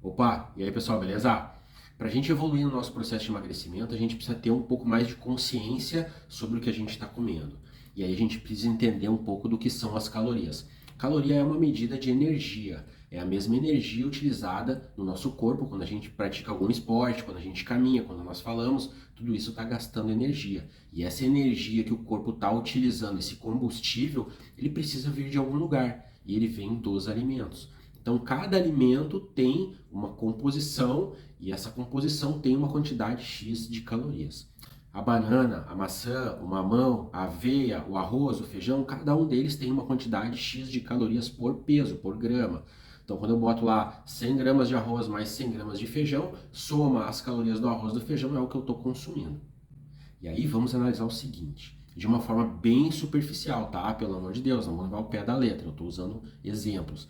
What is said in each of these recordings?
Opa, e aí pessoal, beleza? Para a gente evoluir no nosso processo de emagrecimento, a gente precisa ter um pouco mais de consciência sobre o que a gente está comendo. E aí a gente precisa entender um pouco do que são as calorias. Caloria é uma medida de energia, é a mesma energia utilizada no nosso corpo quando a gente pratica algum esporte, quando a gente caminha, quando nós falamos, tudo isso está gastando energia. E essa energia que o corpo está utilizando, esse combustível, ele precisa vir de algum lugar e ele vem dos alimentos. Então, cada alimento tem uma composição e essa composição tem uma quantidade X de calorias. A banana, a maçã, o mamão, a aveia, o arroz, o feijão, cada um deles tem uma quantidade X de calorias por peso, por grama. Então, quando eu boto lá 100 gramas de arroz mais 100 gramas de feijão, soma as calorias do arroz e do feijão, é o que eu estou consumindo. E aí vamos analisar o seguinte, de uma forma bem superficial, tá? Pelo amor de Deus, não vamos levar o pé da letra, eu estou usando exemplos.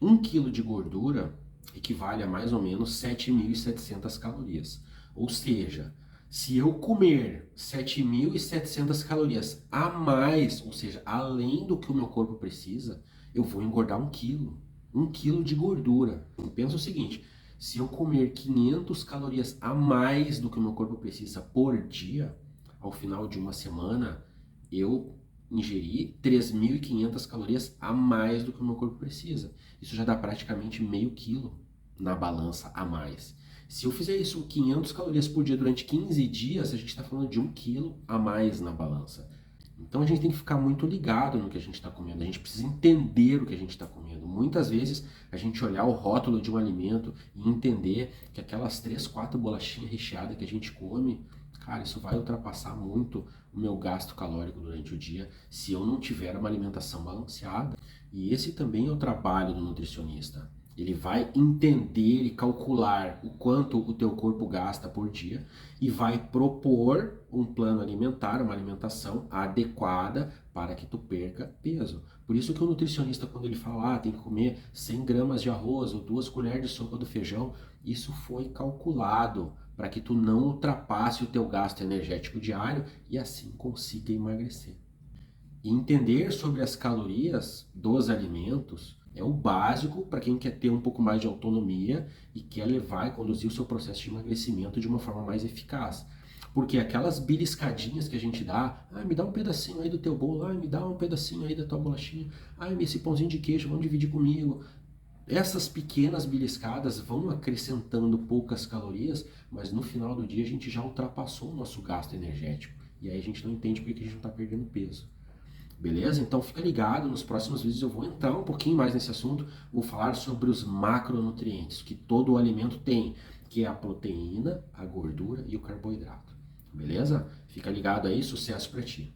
1 quilo de gordura equivale a mais ou menos 7.700 calorias. Ou seja, se eu comer 7.700 calorias a mais, ou seja, além do que o meu corpo precisa, eu vou engordar 1 quilo. 1 quilo de gordura. Pensa o seguinte, se eu comer 500 calorias a mais do que o meu corpo precisa por dia, ao final de uma semana, eu ingeri 3.500 calorias a mais do que o meu corpo precisa. Isso já dá praticamente meio quilo na balança a mais. Se eu fizer isso 500 calorias por dia durante 15 dias, a gente está falando de 1 quilo a mais na balança. Então a gente tem que ficar muito ligado no que a gente está comendo, a gente precisa entender o que a gente está comendo. Muitas vezes a gente olhar o rótulo de um alimento e entender que aquelas 3, 4 bolachinhas recheadas que a gente come, cara, isso vai ultrapassar muito o meu gasto calórico durante o dia se eu não tiver uma alimentação balanceada. E esse também é o trabalho do nutricionista. Ele vai entender e calcular o quanto o teu corpo gasta por dia e vai propor um plano alimentar, uma alimentação adequada para que tu perca peso. Por isso que o nutricionista, quando ele fala, tem que comer 100 gramas de arroz ou 2 colheres de sopa do feijão, isso foi calculado para que tu não ultrapasse o teu gasto energético diário e assim consiga emagrecer. E entender sobre as calorias dos alimentos é o básico para quem quer ter um pouco mais de autonomia e quer levar e conduzir o seu processo de emagrecimento de uma forma mais eficaz. Porque aquelas beliscadinhas que a gente dá, me dá um pedacinho aí do teu bolo, me dá um pedacinho aí da tua bolachinha, esse pãozinho de queijo, vamos dividir comigo. Essas pequenas beliscadas vão acrescentando poucas calorias, mas no final do dia a gente já ultrapassou o nosso gasto energético. E aí a gente não entende porque a gente não está perdendo peso. Beleza? Então fica ligado, nos próximos vídeos eu vou entrar um pouquinho mais nesse assunto, vou falar sobre os macronutrientes que todo o alimento tem, que é a proteína, a gordura e o carboidrato. Beleza? Fica ligado aí, sucesso para ti.